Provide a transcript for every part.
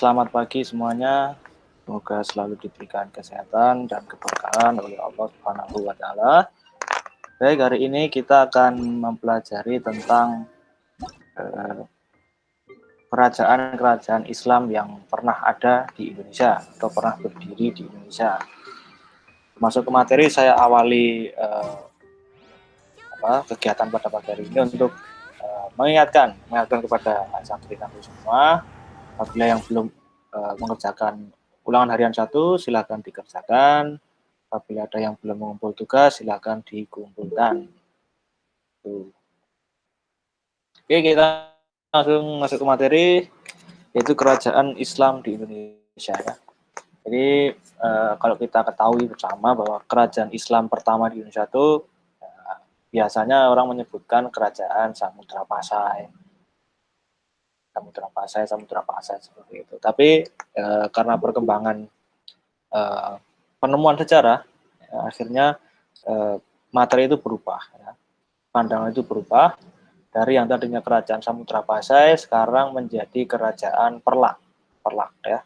selamat pagi semuanya. Semoga selalu diberikan kesehatan dan keberkahan oleh Allah Subhanahu wa taala. Baik, hari ini kita akan mempelajari tentang kerajaan-kerajaan Islam yang pernah ada di Indonesia atau pernah berdiri di Indonesia. Masuk ke materi, saya awali kegiatan pada pagi hari ini untuk mengingatkan kepada santri-santri semua, apabila yang belum mengerjakan ulangan harian 1, silakan dikerjakan. Apabila ada yang belum mengumpul tugas, silakan dikumpulkan. Tuh. Oke, kita langsung masuk ke materi, yaitu kerajaan Islam di Indonesia. Ya. Jadi kalau kita ketahui bersama bahwa kerajaan Islam pertama di Indonesia itu biasanya orang menyebutkan kerajaan Samudra Pasai seperti itu. Tapi karena perkembangan penemuan sejarah, akhirnya materi itu berubah, ya. Pandangan itu berubah dari yang tadinya kerajaan Samudra Pasai sekarang menjadi kerajaan Perlak, ya.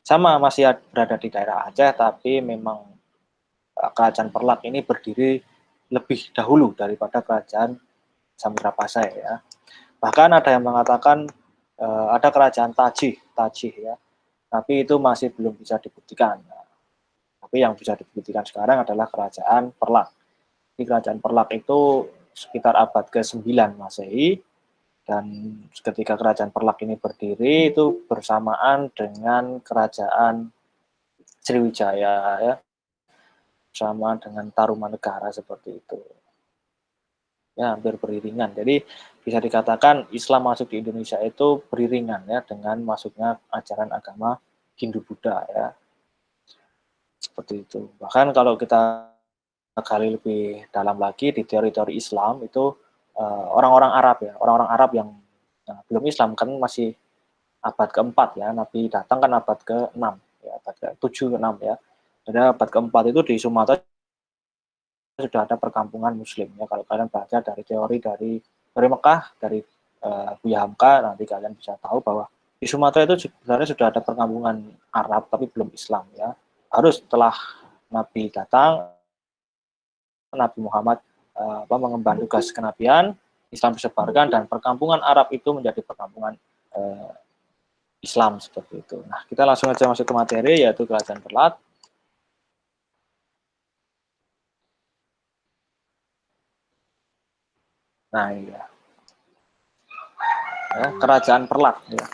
Sama masih berada di daerah Aceh, tapi memang kerajaan Perlak ini berdiri lebih dahulu daripada kerajaan Samudra Pasai, ya. Bahkan ada yang mengatakan ada kerajaan Tajih, ya. Tapi itu masih belum bisa dibuktikan. Tapi yang bisa dibuktikan sekarang adalah kerajaan Perlak. Di kerajaan Perlak itu sekitar abad ke-9 Masehi, dan ketika kerajaan Perlak ini berdiri itu bersamaan dengan kerajaan Sriwijaya, ya, bersamaan dengan Tarumanegara seperti itu. Ya, hampir beriringan. Jadi bisa dikatakan Islam masuk di Indonesia itu beriringan, ya, dengan masuknya ajaran agama Hindu-Buddha, ya. Seperti itu. Bahkan kalau kita gali lebih dalam lagi di teori-teori Islam itu orang-orang Arab yang belum Islam kan masih abad ke-4, ya. Nabi datang kan abad ke-6, ya, abad ke-7 ke-6, ya. Jadi abad ke-4 itu di Sumatera sudah ada perkampungan Muslim, ya. Kalau kalian baca dari teori dari Mekah, dari Buya Hamka, nanti kalian bisa tahu bahwa di Sumatera itu sebenarnya sudah ada perkampungan Arab tapi belum Islam, ya. Harus setelah Nabi datang, Nabi Muhammad mengemban tugas kenabian, Islam disebarkan dan perkampungan Arab itu menjadi perkampungan Islam seperti itu. Nah, kita langsung aja masuk ke materi, yaitu kerajaan Perlat. Nah, iya. Ya, kerajaan Perlat. Ya.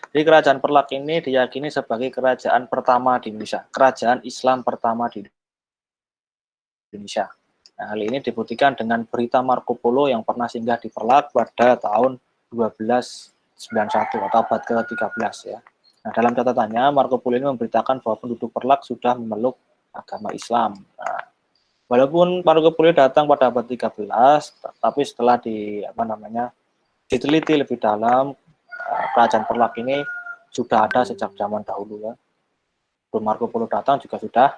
Jadi kerajaan Perlat ini diyakini sebagai kerajaan pertama di Indonesia, kerajaan Islam pertama di Indonesia. Nah, hal ini dibuktikan dengan berita Marco Polo yang pernah singgah di Perlat pada tahun 1291 atau abad ke-13, ya. Nah, dalam catatannya Marco Polo ini memberitakan bahwa penduduk Perlat sudah memeluk agama Islam. Nah, walaupun Marco Polo datang pada abad 13, tapi setelah diteliti lebih dalam, kerajaan Perlat ini sudah ada sejak zaman dahulu, ya. Marco Polo datang juga sudah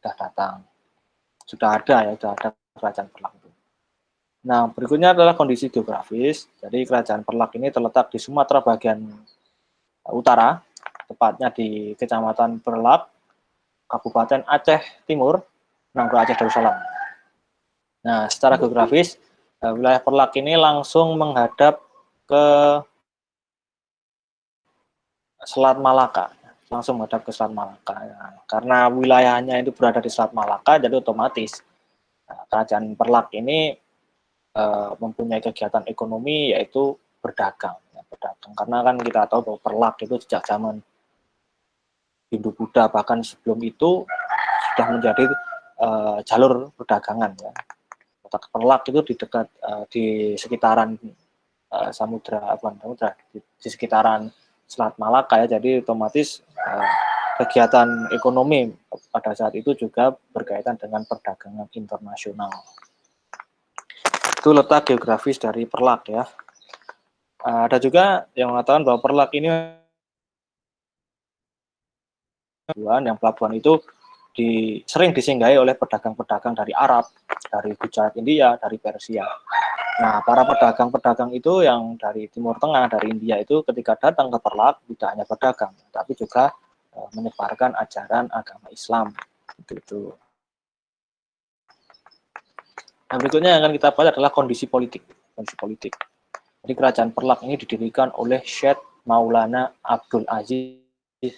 datang. Sudah ada kerajaan Perlak itu. Nah, berikutnya adalah kondisi geografis. Jadi kerajaan Perlak ini terletak di Sumatera bagian utara, tepatnya di Kecamatan Perlak, Kabupaten Aceh Timur, Nanggroe Aceh Darussalam. Nah, secara geografis, wilayah Perlak ini langsung menghadap ke Selat Malaka. Langsung menghadap ke Selat Malaka. Nah, karena wilayahnya itu berada di Selat Malaka, jadi otomatis kerajaan Perlak ini mempunyai kegiatan ekonomi, yaitu berdagang. Karena kan kita tahu bahwa Perlak itu sejak zaman Hindu-Buddha, bahkan sebelum itu sudah menjadi jalur perdagangan, ya. Kota Perlak itu di dekat di sekitaran di sekitaran Selat Malaka, ya. Jadi otomatis kegiatan ekonomi pada saat itu juga berkaitan dengan perdagangan internasional. Itu letak geografis dari Perlak, ya. Ada juga yang mengatakan bahwa Perlak ini yang pelabuhan itu sering disinggahi oleh pedagang-pedagang dari Arab, dari Gujarat India, dari Persia. Nah, para pedagang-pedagang itu yang dari Timur Tengah, dari India itu ketika datang ke Perlak tidak hanya berdagang, tapi juga menyebarkan ajaran agama Islam. Itu. Nah, berikutnya yang akan kita bahas adalah kondisi politik. Kondisi politik. Jadi kerajaan Perlak ini didirikan oleh Syekh Maulana Abdul Aziz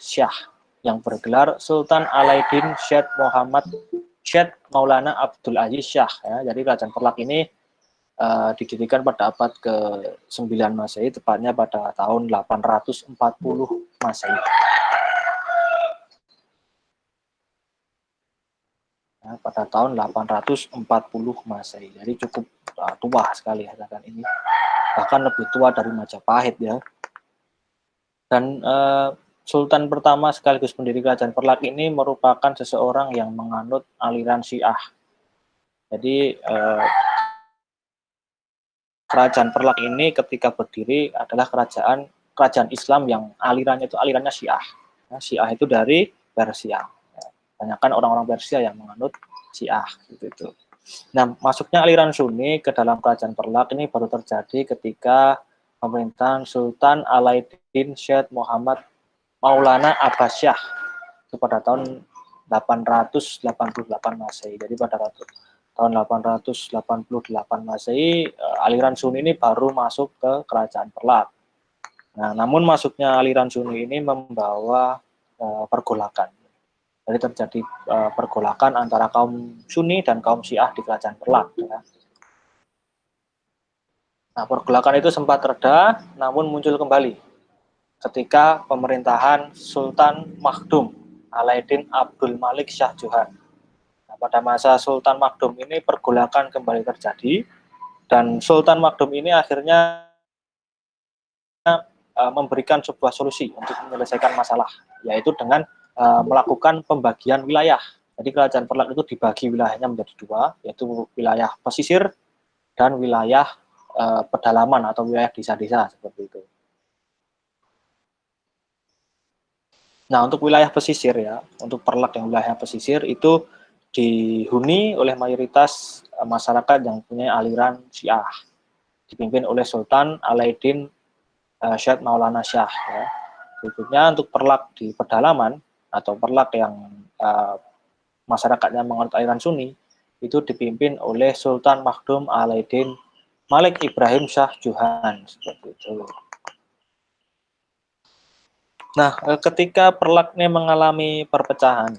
Syah yang bergelar Sultan Alauddin Syekh Maulana Abdul Aziz Syah. Ya. Jadi kerajaan Perlak ini didirikan pada abad ke-9 Masehi, tepatnya pada tahun 840 Masehi. Ya, pada tahun 840 Masehi. Jadi cukup tua sekali kerajaan ini. Bahkan lebih tua dari Majapahit ya. Dan Sultan pertama sekaligus pendiri kerajaan Perlak ini merupakan seseorang yang menganut aliran Syiah. Jadi kerajaan Perlak ini ketika berdiri adalah kerajaan Islam yang alirannya itu alirannya Syiah. Nah, Syiah itu dari Persia. Banyakkan orang-orang Persia yang menganut Syiah gitu. Nah, masuknya aliran Sunni ke dalam kerajaan Perlak ini baru terjadi ketika pemerintahan Sultan Alauddin Syekh Muhammad Maulana Abbasiyah itu pada tahun 888 Masehi. Jadi pada tahun 888 Masehi aliran Sunni ini baru masuk ke kerajaan Perlak. Nah, namun masuknya aliran Sunni ini membawa pergolakan. Jadi terjadi pergolakan antara kaum Sunni dan kaum Syiah di kerajaan Perlak. Ya. Nah, pergolakan itu sempat reda, namun muncul kembali ketika pemerintahan Sultan Makhdum Alauddin Abdul Malik Shah Jahan. Nah, pada masa Sultan Makhdum ini pergolakan kembali terjadi dan Sultan Makhdum ini akhirnya memberikan sebuah solusi untuk menyelesaikan masalah, yaitu dengan melakukan pembagian wilayah. Jadi kerajaan Perlak itu dibagi wilayahnya menjadi dua, yaitu wilayah pesisir dan wilayah pedalaman atau wilayah desa-desa seperti itu. Nah, untuk wilayah pesisir ya, untuk Perlak yang wilayah pesisir itu dihuni oleh mayoritas masyarakat yang punya aliran Syiah, dipimpin oleh Sultan Alauddin Syekh Maulana Syah. Ya. Berikutnya untuk Perlak di pedalaman atau Perlak yang masyarakatnya menganut aliran Sunni itu dipimpin oleh Sultan Makhdum Alauddin Malik Ibrahim Shah Jahan seperti itu. Nah, ketika Perlaknya mengalami perpecahan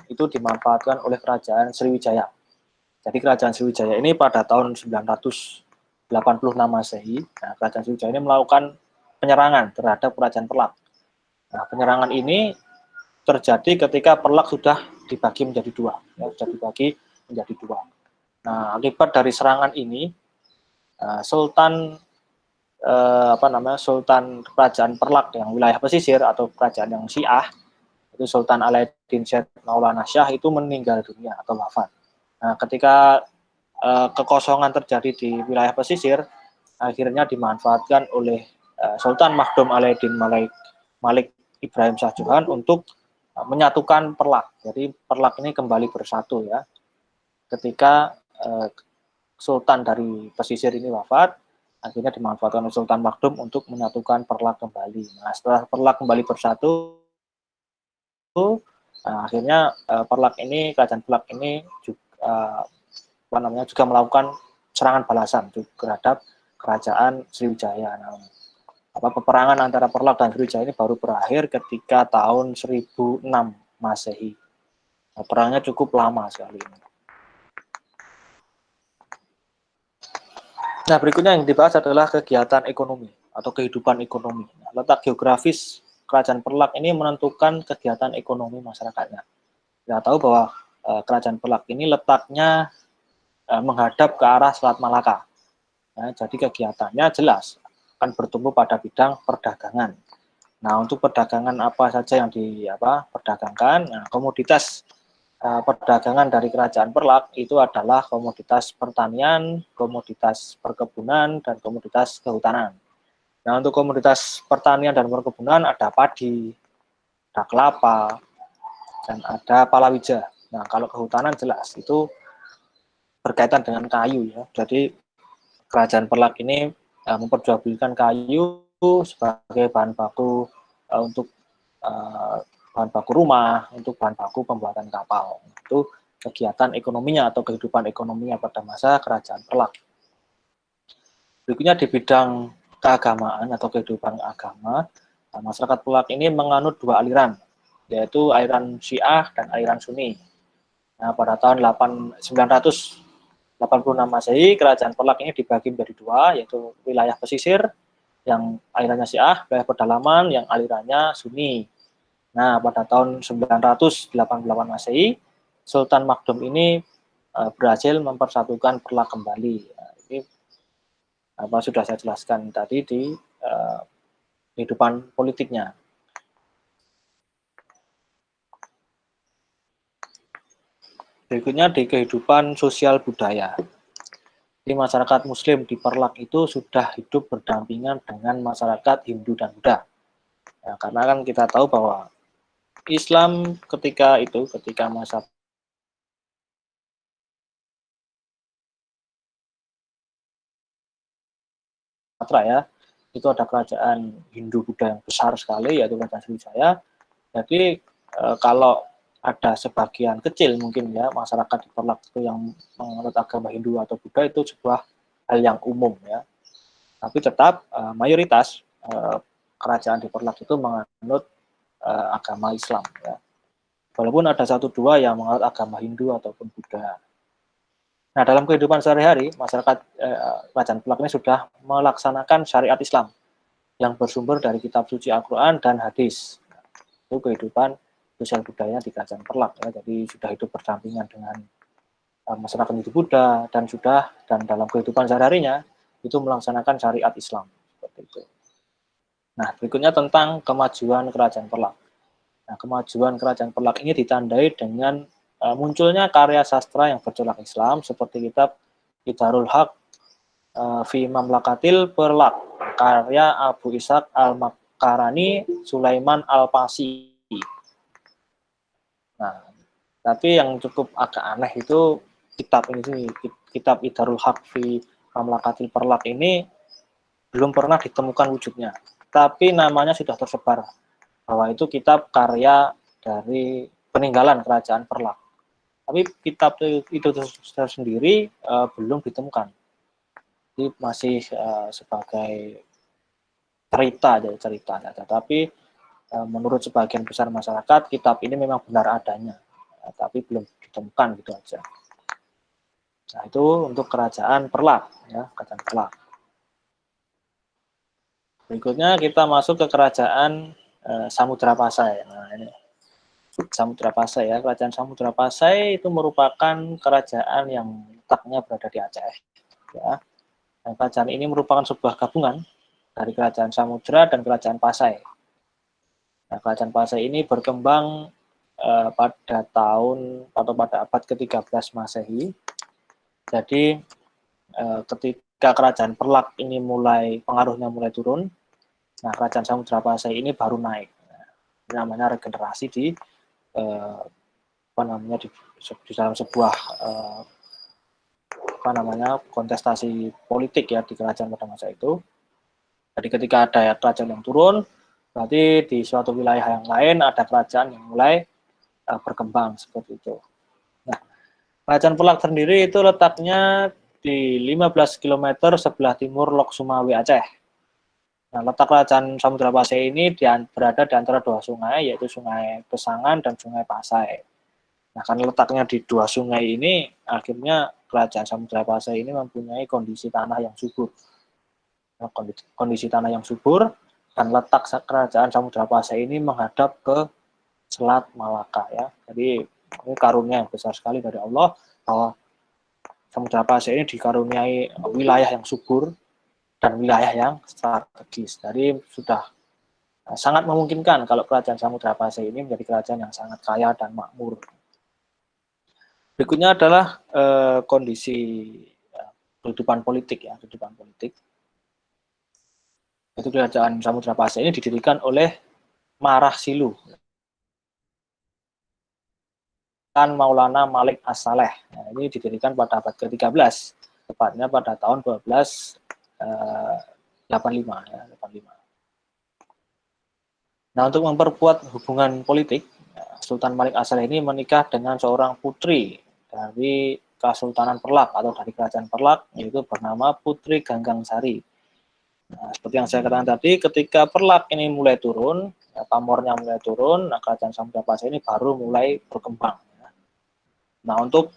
itu dimanfaatkan oleh kerajaan Sriwijaya. Jadi kerajaan Sriwijaya ini pada tahun 986 Masehi, nah, kerajaan Sriwijaya ini melakukan penyerangan terhadap kerajaan Perlak. Nah, penyerangan ini terjadi ketika Perlak sudah dibagi menjadi dua, ya, sudah dibagi menjadi dua. Nah, akibat dari serangan ini, Sultan Sultan kerajaan Perlak yang wilayah pesisir atau kerajaan yang Syiah itu Sultan Alauddin Syekh Maulana Syah itu meninggal dunia atau wafat. Nah, ketika kekosongan terjadi di wilayah pesisir, akhirnya dimanfaatkan oleh Sultan Makhdum Alauddin Malik Ibrahim Shah Jahan untuk menyatukan Perlak. Jadi Perlak ini kembali bersatu ya. Ketika Sultan dari pesisir ini wafat, akhirnya dimanfaatkan oleh Sultan Makhdum untuk menyatukan Perlak kembali. Nah, setelah Perlak kembali bersatu, akhirnya Perlak ini, kerajaan Perlak ini juga, juga melakukan serangan balasan terhadap kerajaan Sriwijaya. Nah, peperangan antara Perlak dan Sriwijaya ini baru berakhir ketika tahun 1006 Masehi. Nah, perangnya cukup lama sekali. Nah, berikutnya yang dibahas adalah kegiatan ekonomi atau kehidupan ekonomi. Nah, letak geografis kerajaan Perlak ini menentukan kegiatan ekonomi masyarakatnya. Kita tahu bahwa kerajaan Perlak ini letaknya menghadap ke arah Selat Malaka. Nah, jadi kegiatannya jelas akan bertumbuh pada bidang perdagangan. Nah, untuk perdagangan apa saja yang diperdagangkan? Nah, komoditas perdagangan dari kerajaan Perlak itu adalah komoditas pertanian, komoditas perkebunan, dan komoditas kehutanan. Nah, untuk komoditas pertanian dan perkebunan ada padi, ada kelapa, dan ada palawija. Nah, kalau kehutanan jelas itu berkaitan dengan kayu ya. Jadi kerajaan Perlak ini memperjualbelikan kayu sebagai bahan baku untuk bahan baku rumah, untuk bahan baku pembuatan kapal. Itu kegiatan ekonominya atau kehidupan ekonominya pada masa kerajaan Perlak. Berikutnya di bidang keagamaan atau kehidupan agama, masyarakat Perlak ini menganut dua aliran, yaitu aliran Syiah dan aliran Sunni. Nah, pada tahun 986 Masehi, kerajaan Perlak ini dibagi menjadi dua, yaitu wilayah pesisir yang alirannya Syiah, wilayah pedalaman yang alirannya Sunni. Nah, pada tahun 988 Masehi, Sultan Makdum ini berhasil mempersatukan Perlak kembali. Nah, ini sudah saya jelaskan tadi di kehidupan politiknya. Berikutnya di kehidupan sosial budaya. Di masyarakat Muslim di Perlak itu sudah hidup berdampingan dengan masyarakat Hindu dan Buddha. Ya, karena kan kita tahu bahwa Islam ketika masa Sumatera ya, itu ada kerajaan Hindu Buddha yang besar sekali, yaitu Kerajaan Sriwijaya. Jadi kalau ada sebagian kecil mungkin ya masyarakat di Perlak itu yang menganut agama Hindu atau Buddha, itu sebuah hal yang umum ya. Tapi tetap mayoritas kerajaan di Perlak itu menganut agama Islam ya. Walaupun ada satu dua yang menganut agama Hindu ataupun Buddha. Nah, dalam kehidupan sehari-hari, masyarakat kerajaan Perlak ini sudah melaksanakan syariat Islam yang bersumber dari kitab suci Al-Quran dan hadis. Itu kehidupan sosial budaya di kerajaan Perlak ya. Jadi sudah hidup berdampingan dengan masyarakat Hindu Buddha dan dalam kehidupan sehari-harinya itu melaksanakan syariat Islam seperti itu. Nah, berikutnya tentang kemajuan kerajaan Perlak. Nah, kemajuan kerajaan Perlak ini ditandai dengan munculnya karya sastra yang bercorak Islam seperti kitab Idarul Haq fi Mamlakatil Perlak karya Abu Ishaq Al-Makarani Sulaiman Al-Pasi. Nah, tapi yang cukup agak aneh itu kitab ini, kitab Idarul Haq fi Mamlakatil Perlak ini belum pernah ditemukan wujudnya, tapi namanya sudah tersebar bahwa itu kitab karya dari peninggalan kerajaan Perlak. Tapi kitab itu sendiri belum ditemukan. Jadi masih sebagai cerita saja. Tapi menurut sebagian besar masyarakat, kitab ini memang benar adanya, tapi belum ditemukan gitu aja. Nah, itu untuk kerajaan Perlak ya, kerajaan Perlak. Berikutnya kita masuk ke kerajaan Samudra Pasai. Nah, ini Samudra Pasai ya, kerajaan Samudra Pasai itu merupakan kerajaan yang letaknya berada di Aceh. Ya. Dan kerajaan ini merupakan sebuah gabungan dari kerajaan Samudra dan kerajaan Pasai. Nah, kerajaan Pasai ini berkembang pada abad ke-13 Masehi. Jadi ketika kerajaan Perlak ini pengaruhnya mulai turun, nah kerajaan Samudra Pasai ini baru naik. Ini namanya regenerasi di dalam sebuah kontestasi politik ya di kerajaan pada masa itu. Jadi ketika ada kerajaan yang turun, berarti di suatu wilayah yang lain ada kerajaan yang mulai berkembang seperti itu. Nah, kerajaan Perlak sendiri itu letaknya di 15 km sebelah timur Lok Sumawe Aceh. Nah, letak kerajaan Samudra Pasai ini berada di antara dua sungai, yaitu Sungai Pesangan dan Sungai Pasai. Nah, karena letaknya di dua sungai ini, akhirnya kerajaan Samudra Pasai ini mempunyai kondisi tanah yang subur. Nah, kondisi tanah yang subur dan letak kerajaan Samudra Pasai ini menghadap ke Selat Malaka ya. Jadi ini karunia yang besar sekali dari Allah bahwa Samudra Pasai ini dikaruniai wilayah yang subur dan wilayah yang strategis. Jadi sudah sangat memungkinkan kalau kerajaan Samudra Pasai ini menjadi kerajaan yang sangat kaya dan makmur. Berikutnya adalah kondisi kehidupan politik ya, kehidupan politik. Itu kerajaan Samudra Pasai ini didirikan oleh Marah Silu dan Maulana Malik As-Saleh. Nah, ini didirikan pada abad ke-13. tepatnya pada tahun 1285 ya, 85. Nah, untuk memperkuat hubungan politik, Sultan Malik As-Saleh ini menikah dengan seorang putri dari Kesultanan Perlak atau dari Kerajaan Perlak, yaitu bernama Putri Ganggang Sari. Nah, seperti yang saya katakan tadi, ketika Perlak ini mulai turun, ya, pamornya mulai turun, nah, Kerajaan Samudra Pasai ini baru mulai berkembang. Nah, untuk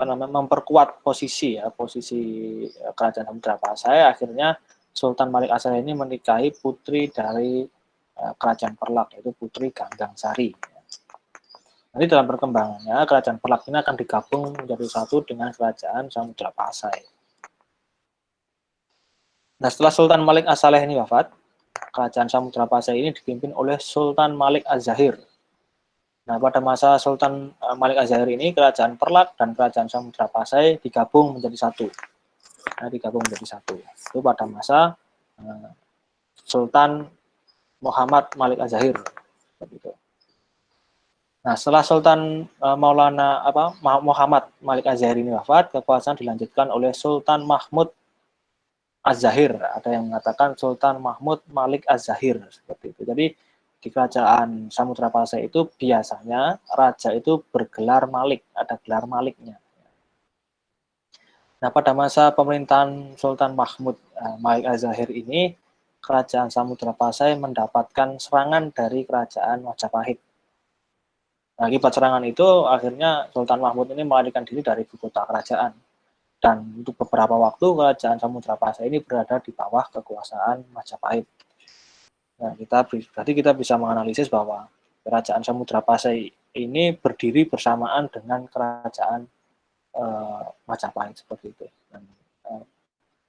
memperkuat posisi Kerajaan Samudra Pasai, akhirnya Sultan Malik As-Saleh ini menikahi putri dari Kerajaan Perlak, yaitu Putri Ganggang Sari. Nanti dalam perkembangannya, Kerajaan Perlak ini akan digabung menjadi satu dengan Kerajaan Samudra Pasai. Nah, setelah Sultan Malik As-Saleh ini wafat, Kerajaan Samudra Pasai ini dipimpin oleh Sultan Malik Az-Zahir. Nah, pada masa Sultan Malik Az-Zahir ini, Kerajaan Perlak dan Kerajaan Samudra Pasai digabung menjadi satu. Nah, digabung menjadi satu. Itu pada masa Sultan Muhammad Malik Az-Zahir. Nah, setelah Sultan Muhammad Malik Az-Zahir ini wafat, kekuasaan dilanjutkan oleh Sultan Mahmud Az-Zahir. Ada yang mengatakan Sultan Mahmud Malik Az-Zahir seperti itu. Jadi di Kerajaan Samudra Pasai itu biasanya raja itu bergelar Malik, ada gelar Maliknya. Nah, pada masa pemerintahan Sultan Mahmud Malik Az-Zahir ini, Kerajaan Samudra Pasai mendapatkan serangan dari Kerajaan Majapahit. Nah, akibat serangan itu, akhirnya Sultan Mahmud ini melarikan diri dari ibu kota kerajaan. Dan untuk beberapa waktu, Kerajaan Samudra Pasai ini berada di bawah kekuasaan Majapahit. Nah, berarti kita bisa menganalisis bahwa Kerajaan Samudra Pasai ini berdiri bersamaan dengan Kerajaan Majapahit seperti itu. Dan,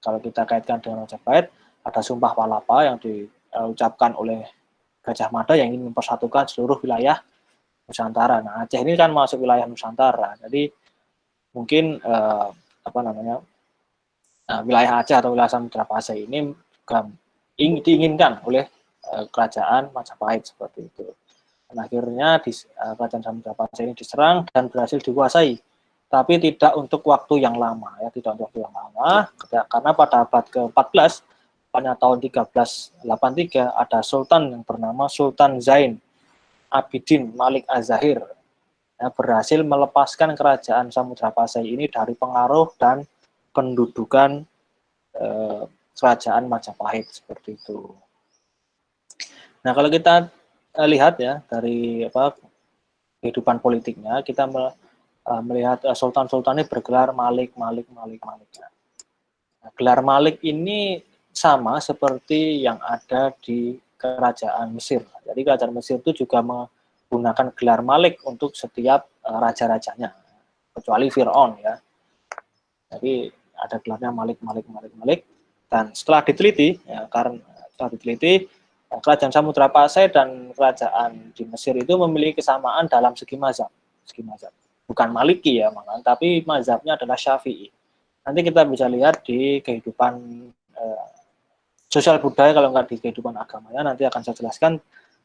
kalau kita kaitkan dengan Majapahit, ada Sumpah Palapa yang diucapkan oleh Gajah Mada yang ingin mempersatukan seluruh wilayah Nusantara. Nah, Aceh ini kan masuk wilayah Nusantara, jadi mungkin wilayah Aceh atau wilayah Samudra Pasai ini diinginkan oleh Kerajaan Majapahit seperti itu. Dan akhirnya Kerajaan Samudra Pasai ini diserang dan berhasil dikuasai, tapi tidak untuk waktu yang lama, ya, tidak untuk waktu yang lama, karena pada abad ke-14, pada tahun 1383, ada Sultan yang bernama Sultan Zain Abidin Malik Az-Zahir, ya, berhasil melepaskan Kerajaan Samudra Pasai ini dari pengaruh dan pendudukan Kerajaan Majapahit seperti itu. Nah, kalau kita lihat ya dari kehidupan politiknya, kita melihat sultan-sultan ini bergelar Malik. Nah, gelar Malik ini sama seperti yang ada di Kerajaan Mesir. Jadi Kerajaan Mesir itu juga menggunakan gelar Malik untuk setiap raja-rajanya, kecuali Fir'aun ya. Jadi ada gelarnya Malik. Dan setelah diteliti, ya, Kerajaan Samudra Pasai dan Kerajaan di Mesir itu memiliki kesamaan dalam segi mazhab. Bukan Maliki ya, tapi mazhabnya adalah Syafi'i. Nanti kita bisa lihat di kehidupan sosial budaya, kalau nggak di kehidupan agamanya, nanti akan saya jelaskan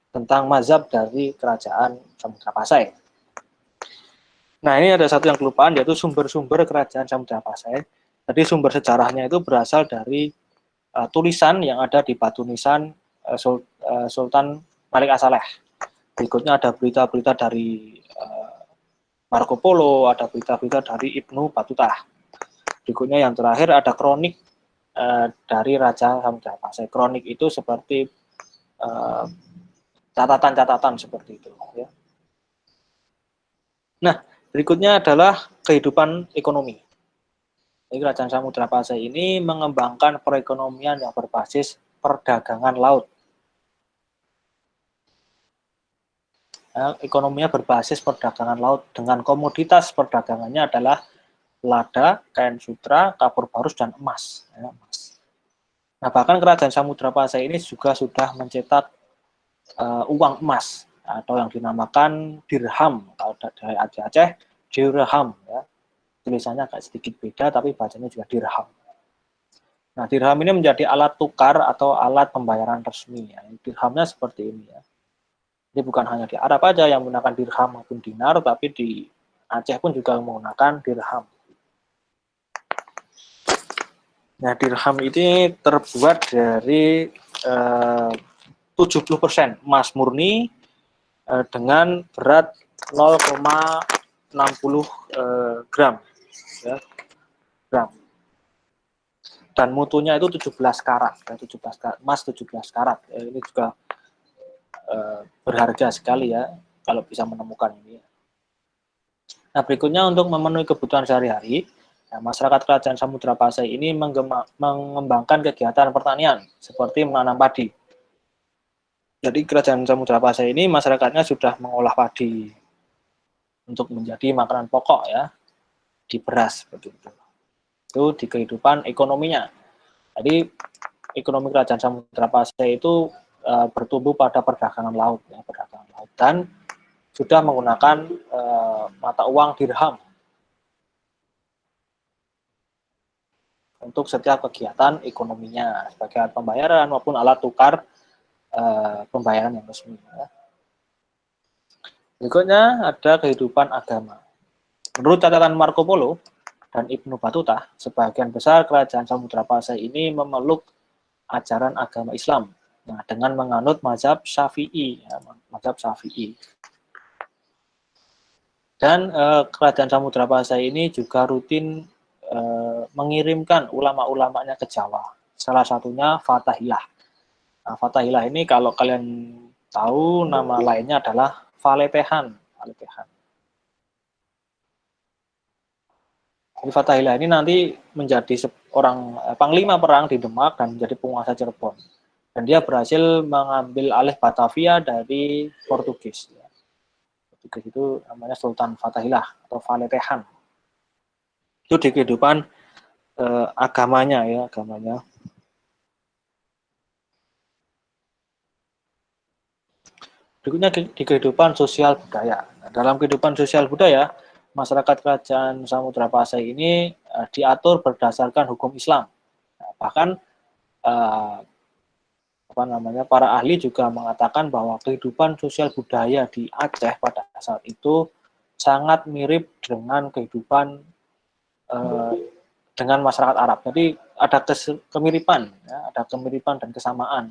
tentang mazhab dari Kerajaan Samudra Pasai. Nah, ini ada satu yang kelupaan, yaitu sumber-sumber Kerajaan Samudra Pasai. Jadi sumber sejarahnya itu berasal dari tulisan yang ada di batu nisan Sultan Malik As-Saleh. Berikutnya ada berita-berita dari Marco Polo, ada berita-berita dari Ibnu Battuta. Berikutnya yang terakhir ada kronik dari Raja Samudra Pasai. Kronik itu seperti catatan-catatan seperti itu. Ya. Nah, berikutnya adalah kehidupan ekonomi. Jadi Kerajaan Samudra Pasai ini mengembangkan perekonomian yang berbasis perdagangan laut. Ekonominya berbasis perdagangan laut dengan komoditas perdagangannya adalah lada, kain sutra, kapur barus, dan emas. Nah, bahkan Kerajaan Samudra Pasai ini juga sudah mencetak uang emas atau yang dinamakan dirham. Kalau dari Aceh, dirham. Ya. Tulisannya agak sedikit beda, tapi bacanya juga dirham. Nah, dirham ini menjadi alat tukar atau alat pembayaran resmi. Ya. Dirhamnya seperti ini ya. Jadi bukan hanya di Arab aja yang menggunakan dirham maupun dinar, tapi di Aceh pun juga menggunakan dirham. Nah, dirham ini terbuat dari 70% emas murni dengan berat 0,60 gram, ya, gram. Dan mutunya itu 17 karat, ya, 17 karat emas 17 karat. Ini juga berharga sekali ya kalau bisa menemukan ini. Nah, berikutnya untuk memenuhi kebutuhan sehari-hari, nah, masyarakat Kerajaan Samudra Pasai ini mengembangkan kegiatan pertanian seperti menanam padi. Jadi Kerajaan Samudra Pasai ini masyarakatnya sudah mengolah padi untuk menjadi makanan pokok ya, di beras begitu. Itu di kehidupan ekonominya. Jadi ekonomi Kerajaan Samudra Pasai itu bertumbuh pada perdagangan laut ya, perdagangan laut, dan sudah menggunakan mata uang dirham untuk setiap kegiatan ekonominya sebagai alat pembayaran maupun alat tukar pembayaran yang resmi. Ya. Berikutnya ada kehidupan agama. Menurut catatan Marco Polo dan Ibnu Battuta, sebagian besar kerajaan Samudra Pasai ini memeluk ajaran agama Islam. Nah, dengan menganut mazhab Syafi'i, ya, mazhab Syafi'i. Dan kerajaan Samudra Pasai ini juga rutin mengirimkan ulama-ulamanya ke Jawa. Salah satunya Fatahillah. Nah, Fatahillah ini kalau kalian tahu nama lainnya adalah Falepehan. Falepehan. Jadi Fatahillah ini nanti menjadi seorang panglima perang di Demak dan menjadi penguasa Cirebon. Dan dia berhasil mengambil alih Batavia dari Portugis. Portugis itu namanya Sultan Fatahillah atau Falepehan. Itu di kehidupan agamanya ya, agamanya. Berikutnya di kehidupan sosial budaya. Nah, dalam kehidupan sosial budaya, masyarakat Kerajaan Samudra Pasai ini diatur berdasarkan hukum Islam. Nah, bahkan para ahli juga mengatakan bahwa kehidupan sosial budaya di Aceh pada saat itu sangat mirip dengan kehidupan dengan masyarakat Arab. Jadi ada kemiripan, ya, ada kemiripan dan kesamaan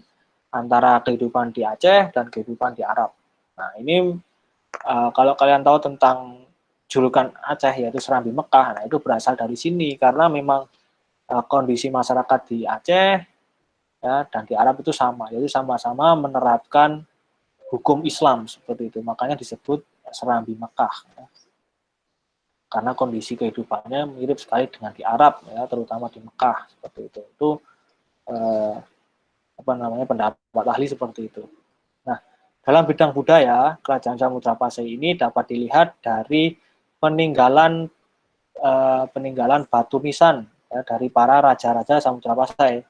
antara kehidupan di Aceh dan kehidupan di Arab. Nah, ini kalau kalian tahu tentang julukan Aceh yaitu Serambi Mekah, nah itu berasal dari sini karena memang kondisi masyarakat di Aceh ya dan di Arab itu sama, yaitu sama-sama menerapkan hukum Islam seperti itu. Makanya disebut Serambi Mekah. Ya. Karena kondisi kehidupannya mirip sekali dengan di Arab ya, terutama di Mekah seperti itu. Itu pendapat ahli seperti itu. Nah, dalam bidang budaya, Kerajaan Samudra Pasai ini dapat dilihat dari peninggalan batu nisan ya, dari para raja-raja Samudra Pasai.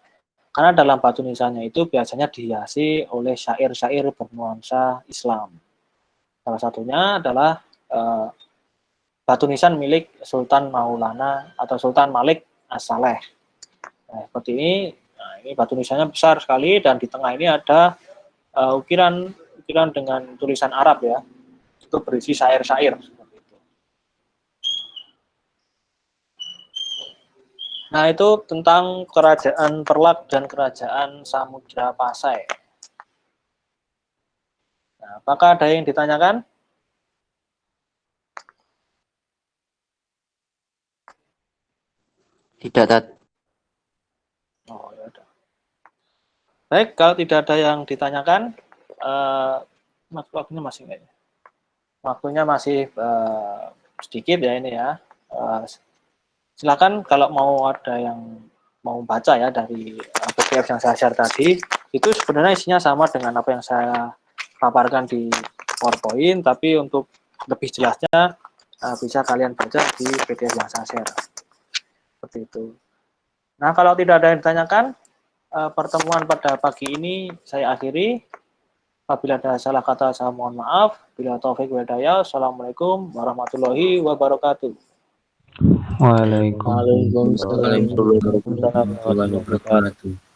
Karena dalam batu nisannya itu biasanya dihiasi oleh syair-syair bernuansa Islam. Salah satunya adalah batu nisan milik Sultan Maulana atau Sultan Malik As-Saleh. Nah, seperti ini. Nah, ini batu nisannya besar sekali dan di tengah ini ada ukiran dengan tulisan Arab ya. Itu berisi syair-syair. Nah, itu tentang Kerajaan Perlak dan Kerajaan Samudra Pasai. Nah, apakah ada yang ditanyakan? Tidak, Tat. Oh, ya udah. Baik, kalau tidak ada yang ditanyakan, waktunya masih enggak ya? Waktunya masih sedikit ya ini ya. Silakan kalau mau ada yang mau baca ya dari PDF yang saya share tadi, itu sebenarnya isinya sama dengan apa yang saya paparkan di PowerPoint, tapi untuk lebih jelasnya bisa kalian baca di PDF yang saya share. Seperti itu. Nah, kalau tidak ada yang ditanyakan, pertemuan pada pagi ini saya akhiri. Apabila ada salah kata, saya mohon maaf. Bila taufik wal hidayah, assalamualaikum warahmatullahi wabarakatuh. Waalaikumsalam. Waalaikumsalam warahmatullahi wabarakatuh.